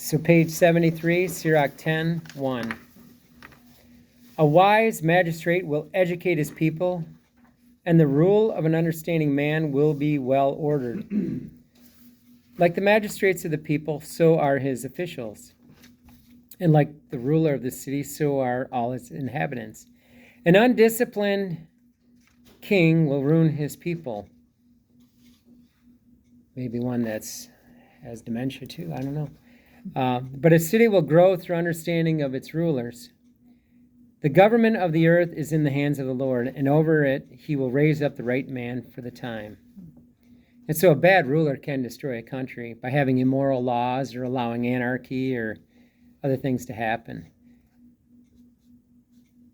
So page 73, Sirach 10:1. A wise magistrate will educate his people, and the rule of an understanding man will be well ordered. Like the magistrates of the people, so are his officials. And like the ruler of the city, so are all its inhabitants. An undisciplined king will ruin his people. Maybe one has dementia too, I don't know. But a city will grow through understanding of its rulers. The government of the earth is in the hands of the Lord, and over it he will raise up the right man for the time. And so a bad ruler can destroy a country by having immoral laws or allowing anarchy or other things to happen.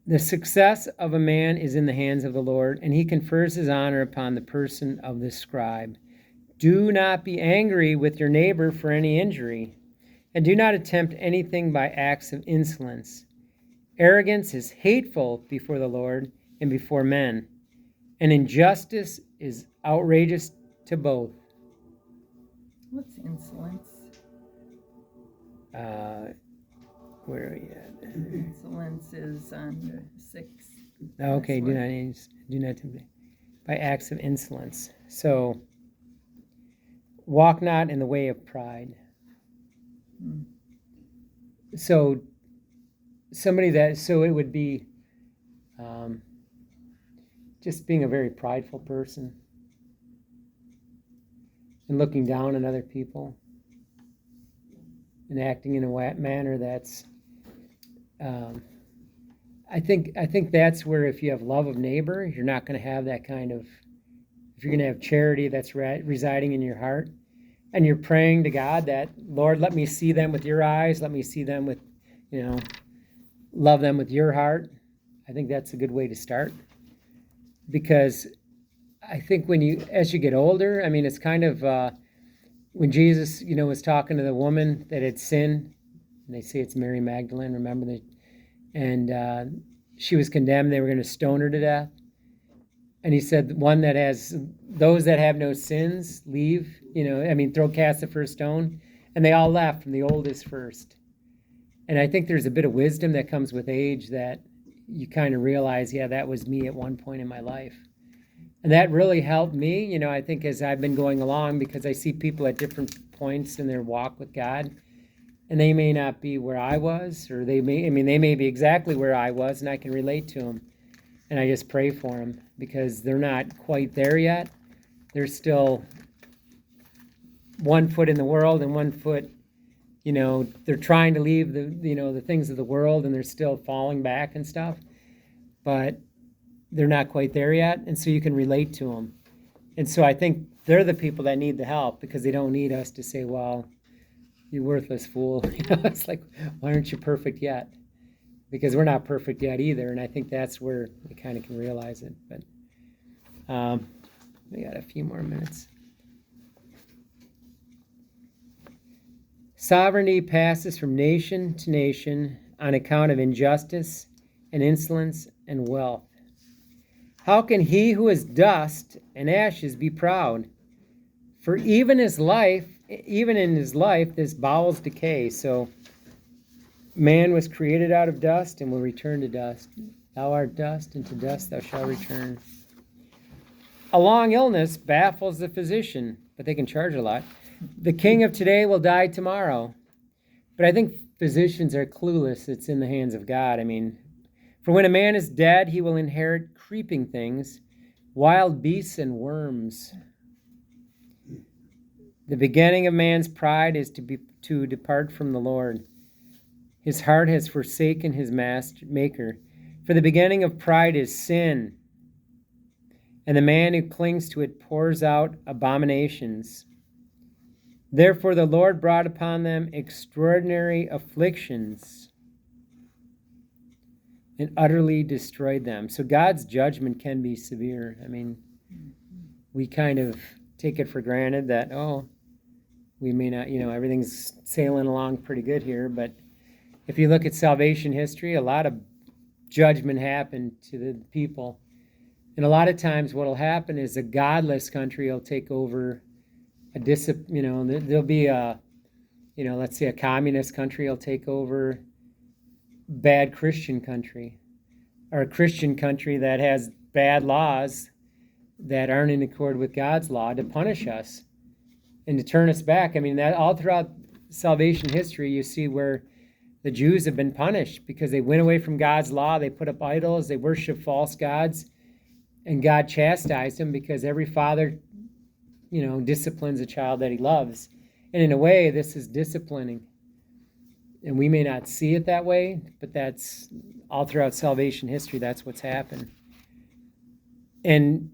The success of a man is in the hands of the Lord, and he confers his honor upon the person of the scribe. Do not be angry with your neighbor for any injury, and do not attempt anything by acts of insolence. Arrogance is hateful before the Lord and before men, and injustice is outrageous to both. What's insolence? Where are you at? Insolence is on 6. Okay, do not by acts of insolence. So, walk not in the way of pride. So it would be just being a very prideful person and looking down on other people and acting in a manner that's I think that's where, if you have love of neighbor, you're not going to have that kind of, if you're going to have charity that's residing in your heart, and you're praying to God that, Lord, let me see them with your eyes, let me see them with, love them with your heart. I think that's a good way to start, because I think as you get older, it's kind of when Jesus, was talking to the woman that had sinned, and they say it's Mary Magdalene, remember that, and she was condemned. They were going to stone her to death, and he said, those that have no sins, leave. Cast the first stone, and they all left, from the oldest first. And I think there's a bit of wisdom that comes with age, that you kind of realize, yeah, that was me at one point in my life. And that really helped me, I think, as I've been going along, because I see people at different points in their walk with God, and they may not be where I was, or they may be exactly where I was, and I can relate to them. And I just pray for them, because they're not quite there yet. They're still one foot in the world and one foot, they're trying to leave the things of the world, and they're still falling back and stuff. But they're not quite there yet, and so you can relate to them. And so I think they're the people that need the help, because they don't need us to say, well, you worthless fool. It's like, why aren't you perfect yet? Because we're not perfect yet either, and I think that's where we kind of can realize it. But we got a few more minutes. Sovereignty passes from nation to nation on account of injustice and insolence and wealth. How can he who is dust and ashes be proud? For even in his life, this bowels decay. So man was created out of dust and will return to dust. Thou art dust, and to dust thou shalt return. A long illness baffles the physician, but they can charge a lot. The king of today will die tomorrow. But I think physicians are clueless. It's in the hands of God. For when a man is dead, he will inherit creeping things, wild beasts and worms. The beginning of man's pride is to depart from the Lord. His heart has forsaken his maker. For the beginning of pride is sin, and the man who clings to it pours out abominations. Therefore the Lord brought upon them extraordinary afflictions and utterly destroyed them. So God's judgment can be severe. We kind of take it for granted that, we may not, everything's sailing along pretty good here. But if you look at salvation history, a lot of judgment happened to the people. And a lot of times what will happen is a godless country will take over there'll be a Let's say a communist country will take over bad Christian country, or a Christian country that has bad laws that aren't in accord with God's law to punish us and to turn us back. I mean, that all throughout salvation history, you see where the Jews have been punished because they went away from God's law. They put up idols. They worship false gods. And God chastised them because every father, disciplines a child that he loves. And in a way, this is disciplining. And we may not see it that way, but that's all throughout salvation history, that's what's happened. And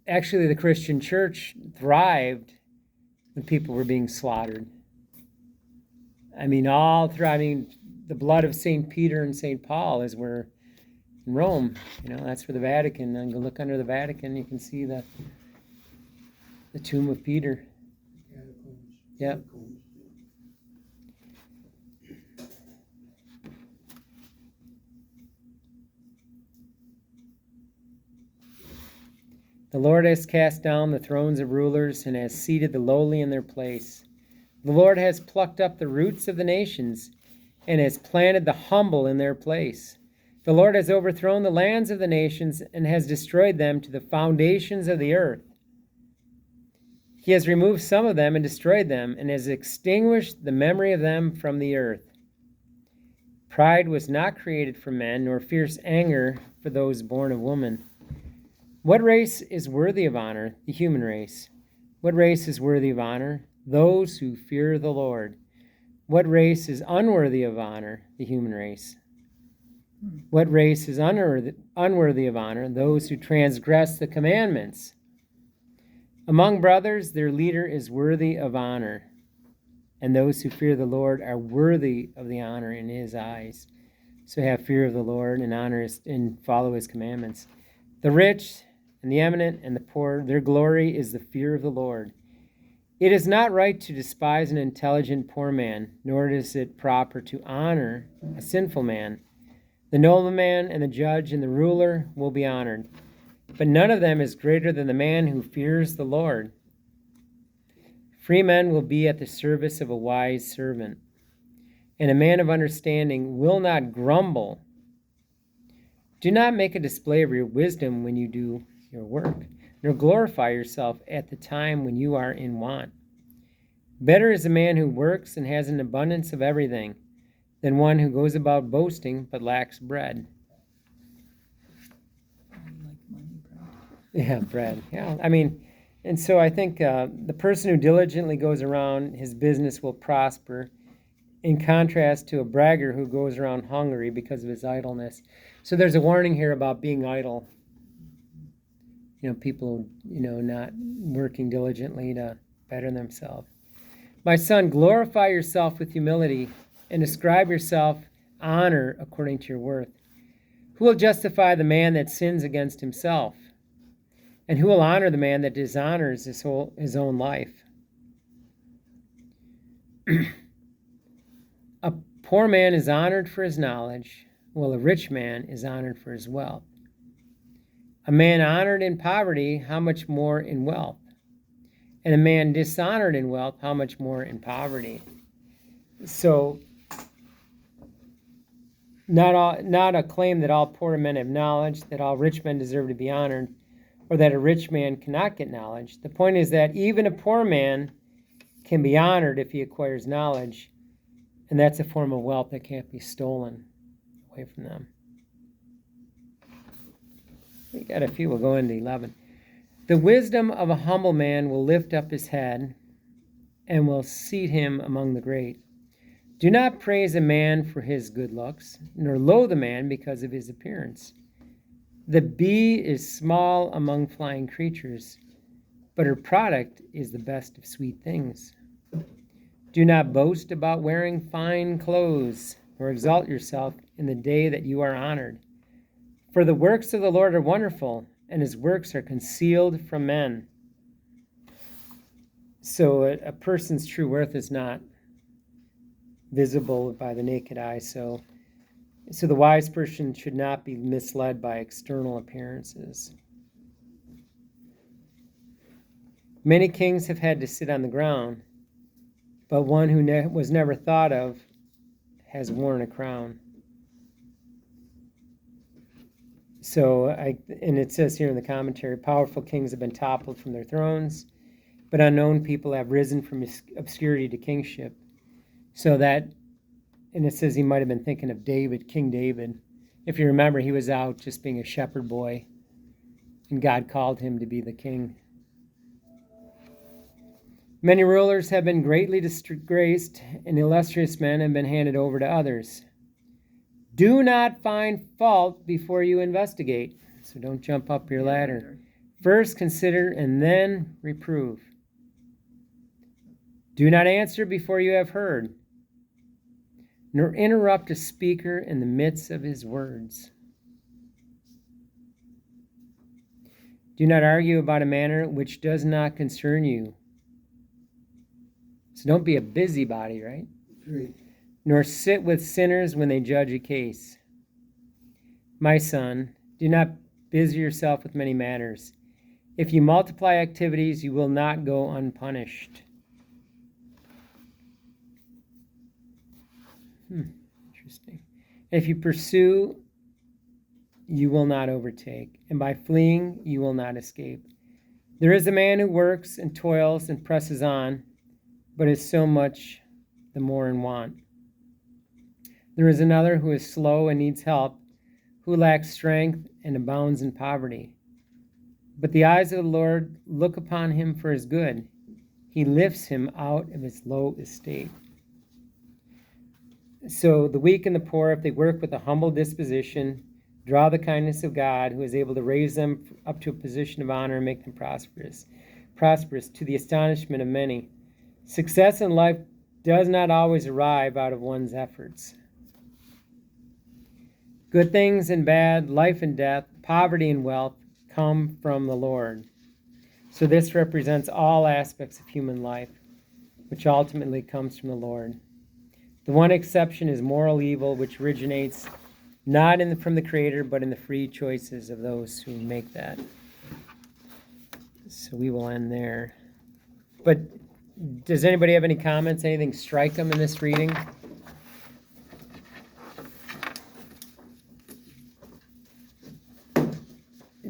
actually, the Christian church thrived when people were being slaughtered. I mean, the blood of St. Peter and St. Paul is where, in Rome, that's where the Vatican, and go look under the Vatican, you can see the tomb of Peter. Yep. The Lord has cast down the thrones of rulers and has seated the lowly in their place. The Lord has plucked up the roots of the nations and has planted the humble in their place. The Lord has overthrown the lands of the nations and has destroyed them to the foundations of the earth. He has removed some of them and destroyed them and has extinguished the memory of them from the earth. Pride was not created for men, nor fierce anger for those born of woman. What race is worthy of honor? The human race. What race is worthy of honor? Those who fear the Lord. What race is unworthy of honor? The human race. What race is unworthy of honor? Those who transgress the commandments. Among brothers, their leader is worthy of honor, and those who fear the Lord are worthy of the honor in his eyes. So have fear of the Lord and honor and follow his commandments. The rich and the eminent and the poor, their glory is the fear of the Lord. It is not right to despise an intelligent poor man, nor is it proper to honor a sinful man. The nobleman and the judge and the ruler will be honored, but none of them is greater than the man who fears the Lord. Free men will be at the service of a wise servant, and a man of understanding will not grumble. Do not make a display of your wisdom when you do your work, nor glorify yourself at the time when you are in want. Better is a man who works and has an abundance of everything than one who goes about boasting but lacks bread. Yeah, bread. Yeah, and so I think the person who diligently goes around, his business will prosper, in contrast to a bragger who goes around hungry because of his idleness. So there's a warning here about being idle. People, not working diligently to better themselves. My son, glorify yourself with humility and ascribe yourself honor according to your worth. Who will justify the man that sins against himself? And who will honor the man that dishonors his own life? A poor man is honored for his knowledge, while a rich man is honored for his wealth. A man honored in poverty, how much more in wealth? And a man dishonored in wealth, how much more in poverty? So, not a claim that all poor men have knowledge, that all rich men deserve to be honored, or that a rich man cannot get knowledge. The point is that even a poor man can be honored if he acquires knowledge, and that's a form of wealth that can't be stolen away from them. We got a few. We'll go into 11. The wisdom of a humble man will lift up his head and will seat him among the great. Do not praise a man for his good looks, nor loathe a man because of his appearance. The bee is small among flying creatures, but her product is the best of sweet things. Do not boast about wearing fine clothes, nor exalt yourself in the day that you are honored. For the works of the Lord are wonderful, and his works are concealed from men. So a person's true worth is not visible by the naked eye. So the wise person should not be misled by external appearances. Many kings have had to sit on the ground, but one who was never thought of has worn a crown. So, and it says here in the commentary, powerful kings have been toppled from their thrones, but unknown people have risen from obscurity to kingship. So that, and it says he might have been thinking of David, King David. If you remember, he was out just being a shepherd boy, and God called him to be the king. Many rulers have been greatly disgraced, and illustrious men have been handed over to others. Do not find fault before you investigate. So don't jump up your ladder. First consider and then reprove. Do not answer before you have heard, nor interrupt a speaker in the midst of his words. Do not argue about a matter which does not concern you. So don't be a busybody, right? Right. Nor sit with sinners when they judge a case. My son, do not busy yourself with many matters. If you multiply activities, you will not go unpunished. Interesting. If you pursue, you will not overtake, and by fleeing, you will not escape. There is a man who works and toils and presses on, but is so much the more in want. There is another who is slow and needs help, who lacks strength and abounds in poverty. But the eyes of the Lord look upon him for his good. He lifts him out of his low estate. So the weak and the poor, if they work with a humble disposition, draw the kindness of God, who is able to raise them up to a position of honor and make them prosperous to the astonishment of many. Success in life does not always arrive out of one's efforts. Good things and bad, life and death, poverty and wealth come from the Lord. So this represents all aspects of human life, which ultimately comes from the Lord. The one exception is moral evil, which originates not from the Creator, but in the free choices of those who make that. So we will end there. But does anybody have any comments? Anything strike them in this reading?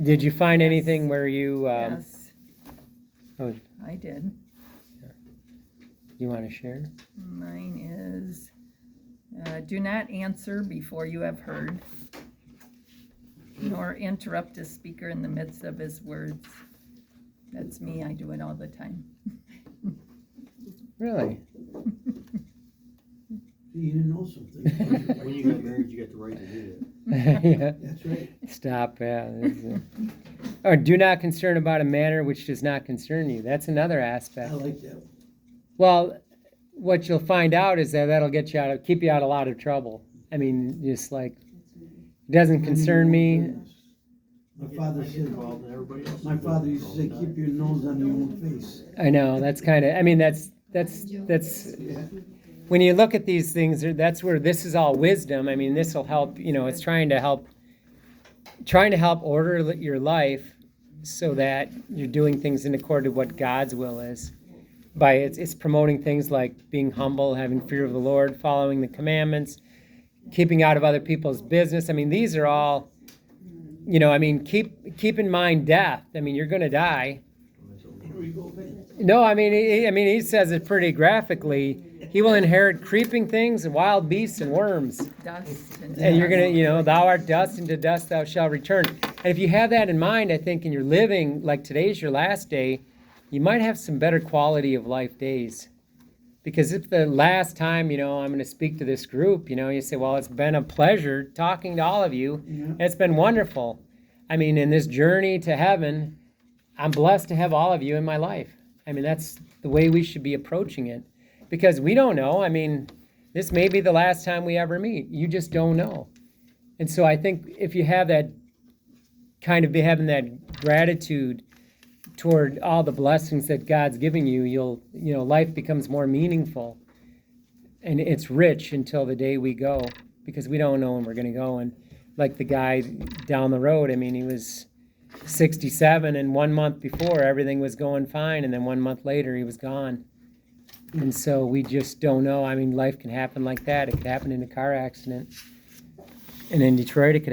Did you find anything where you... Yes, Oh, I did. you want to share? Mine is, do not answer before you have heard, nor interrupt a speaker in the midst of his words. That's me, I do it all the time. Really? You didn't know something. When you got married, you got the right to do that. Yeah. That's right. Stop, yeah. Or do not concern about a matter which does not concern you. That's another aspect. I like that. Well, what you'll find out is that that'll get you keep you out of a lot of trouble. I mean, just like, it doesn't concern me. My father I get said, involved in everybody else. my father used to say, keep your nose on your own face. I know, that's kind of, I mean, that's Yeah. when you look at these things, that's where this is all wisdom. I mean, this will help, it's trying to help order your life so that you're doing things in accord with what God's will is. It's promoting things like being humble, having fear of the Lord, following the commandments, keeping out of other people's business. I mean, these are all, keep in mind death. I mean, you're going to die. Here we go, Ben. No, he says it pretty graphically. He will inherit creeping things and wild beasts and worms. Dust And you're going to, thou art dust, and to dust thou shalt return. And if you have that in mind, I think, and you're living like today's your last day, you might have some better quality of life days. Because if the last time, I'm going to speak to this group, you say, well, it's been a pleasure talking to all of you. Yeah. It's been wonderful. I mean, in this journey to heaven, I'm blessed to have all of you in my life. I mean, that's the way we should be approaching it. Because we don't know. I mean, this may be the last time we ever meet. You just don't know. And so I think if you have that having that gratitude toward all the blessings that God's giving you, life becomes more meaningful. And it's rich until the day we go, because we don't know when we're going to go. And like the guy down the road, I mean, he was 67, and 1 month before everything was going fine, and then 1 month later he was gone. And so we just don't know. I mean, life can happen like that. It could happen in a car accident. And in Detroit, it could